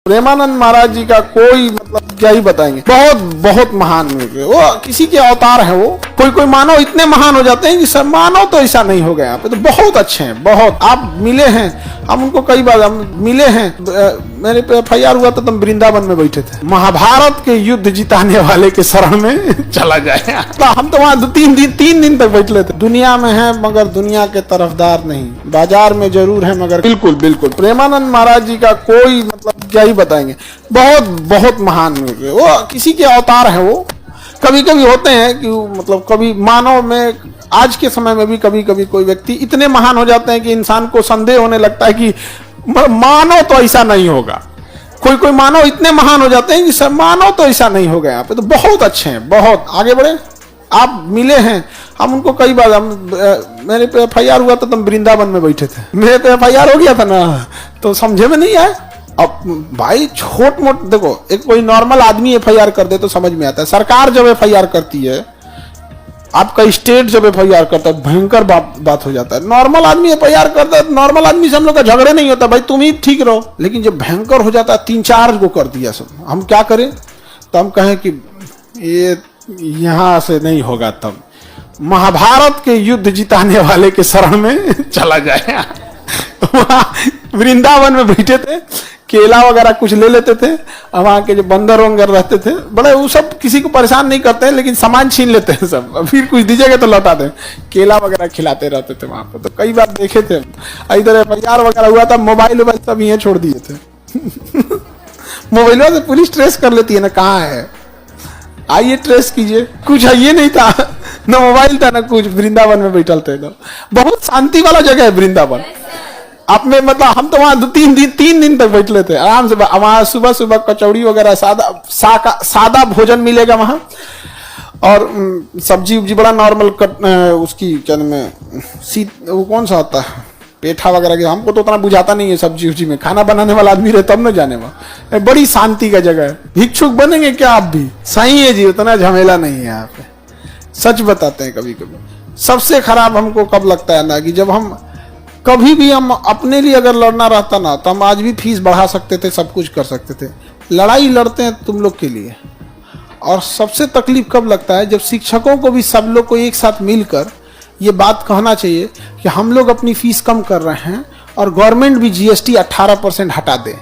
प्रेमानंद महाराज जी का कोई मतलब क्या ही बताएंगे। बहुत बहुत महान हुए वो, किसी के अवतार है वो। कोई कोई मानव इतने महान हो जाते हैं कि सब मानव तो ऐसा नहीं हो गया। यहाँ पे तो बहुत अच्छे हैं, बहुत। आप मिले हैं, हम उनको कई बार हम मिले हैं। मेरे पे FIR हुआ था तो हम वृंदावन में बैठे थे। महाभारत के युद्ध जिताने वाले के शरण में चला जाए। तो हम तो वहाँ 3 दिन तक बैठे थे। दुनिया में है मगर दुनिया के तरफदार नहीं, बाजार में जरूर है मगर। बिल्कुल बिल्कुल प्रेमानंद महाराज जी का कोई मतलब क्या ही बताएंगे। बहुत बहुत महान हुए वो, किसी के अवतार है वो। कभी कभी होते हैं कि मतलब कभी मानव में आज के समय में भी कभी कभी कोई व्यक्ति इतने महान हो जाते हैं कि इंसान को संदेह होने लगता है कि मानव तो ऐसा नहीं होगा। कोई कोई मानव इतने महान हो जाते हैं कि सब मानव तो ऐसा नहीं होगा। यहाँ पे तो बहुत अच्छे हैं, बहुत आगे बढ़े। आप मिले हैं, हम उनको कई बार हम मेरे पे FIR हुआ था तो हम वृंदावन में बैठे थे। मेरे पे FIR हो गया था ना, तो समझे में नहीं आया। अब भाई छोट मोट देखो, एक कोई नॉर्मल आदमी FIR कर दे तो समझ में आता है। सरकार जब FIR करती है, आपका स्टेट जब FIR करता है, भयंकर बात हो जाता है। नॉर्मल आदमी FIR करता है, नॉर्मल आदमी से हम लोग का झगड़े नहीं होता, भाई तुम ही ठीक रहो। लेकिन जब भयंकर हो जाता है, 3-4 को कर दिया सब, हम क्या करें? तो हम कहें कि ये यहां से नहीं होगा। तब महाभारत के युद्ध जिताने वाले के शरण में चला जाए। वहां वृंदावन में बैठे थे, केला वगैरह कुछ ले लेते थे। वहां के जो बंदर वंदर रहते थे बड़े, वो सब किसी को परेशान नहीं करते हैं, लेकिन सामान छीन लेते हैं सब। फिर कुछ दीजिएगा तो लौटा दें। केला वगैरह खिलाते रहते थे वहां पर। तो कई बार देखे थे। इधर FIR वगैरह हुआ था, मोबाइल सब यहीं छोड़ दिए थे। मोबाइल से पुलिस ट्रेस कर लेती है ना, कहाँ है, आइए ट्रेस कीजिए। कुछ है ये नहीं था, ना मोबाइल था ना कुछ। वृंदावन में बैठल थे तो बहुत शांति वाला जगह है वृंदावन। आप में मतलब हम तो वहां 3 दिन तक बैठे थे आराम से। वहां सुबह सुबह कचौड़ी वगैरह सादा भोजन मिलेगा वहां, और सब्जी उब्जी बड़ा नॉर्मल उसकी क्या नाम है, वो कौन सा होता है, पेठा वगैरह के। हमको तो उतना बुझाता नहीं है सब्जी उब्जी में। खाना बनाने वाला आदमी रहे तब न जाने। वहां बड़ी शांति का जगह है। भिक्षुक बनेंगे क्या आप भी? सही है जी, उतना झमेला नहीं है यहाँ पे। सच बताते हैं कभी कभी। सबसे खराब हमको कब लगता है ना, कि जब हम कभी भी हम अपने लिए अगर लड़ना रहता ना, तो हम आज भी फीस बढ़ा सकते थे, सब कुछ कर सकते थे। लड़ाई लड़ते हैं तुम लोग के लिए। और सबसे तकलीफ कब लगता है, जब शिक्षकों को भी सब लोग को एक साथ मिलकर ये बात कहना चाहिए कि हम लोग अपनी फीस कम कर रहे हैं और गवर्नमेंट भी GST 18% हटा दे।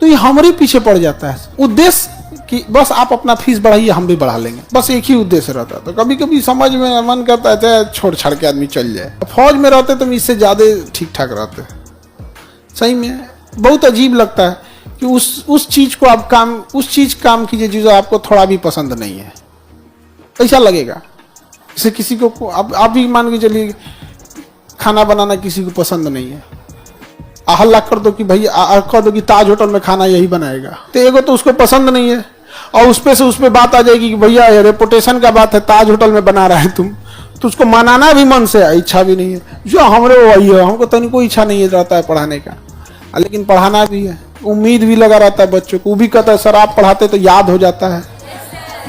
तो ये हमारे पीछे पड़ जाता है उद्देश्य कि बस आप अपना फीस बढ़ाइए, हम भी बढ़ा लेंगे। बस एक ही उद्देश्य रहता है। तो कभी कभी समझ में मन करता है छोड़ छाड़ के आदमी चल जाए। फौज में रहते तो इससे ज्यादा ठीक ठाक रहते। सही में बहुत अजीब लगता है कि उस चीज को आप काम कीजिए जो आपको थोड़ा भी पसंद नहीं है। ऐसा लगेगा जैसे किसी को आप भी मान के चलिए, खाना बनाना किसी को पसंद नहीं है। हल्ला कर दो कि भैया, कह दो कि ताज होटल में खाना यही बनाएगा, तो एगो तो उसको पसंद नहीं है, और उस पे बात आ जाएगी कि भैया रेपुटेशन का बात है, ताज होटल में बना रहा है तुम, तो उसको मनाना भी मन से है, इच्छा भी नहीं है। जो हमरे वही है, हमको तो कोई इच्छा नहीं रहता है पढ़ाने का, लेकिन पढ़ाना भी है। उम्मीद भी लगा रहता है बच्चों को। वो भी कहता है सर आप पढ़ाते तो याद हो जाता है,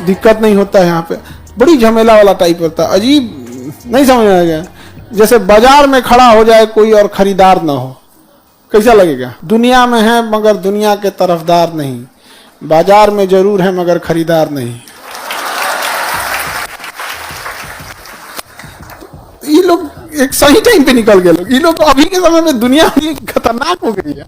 दिक्कत नहीं होता है। यहाँ पे बड़ी झमेला वाला टाइप होता है, अजीब नहीं समझ में आ गया। जैसे बाजार में खड़ा हो जाए कोई और खरीदार ना हो, कैसा लगेगा? दुनिया में है मगर दुनिया के तरफदार नहीं, बाजार में जरूर है मगर खरीदार नहीं। ये लोग एक सही टाइम पे निकल गए लोग। ये लोग अभी के समय में दुनिया खतरनाक हो गई है।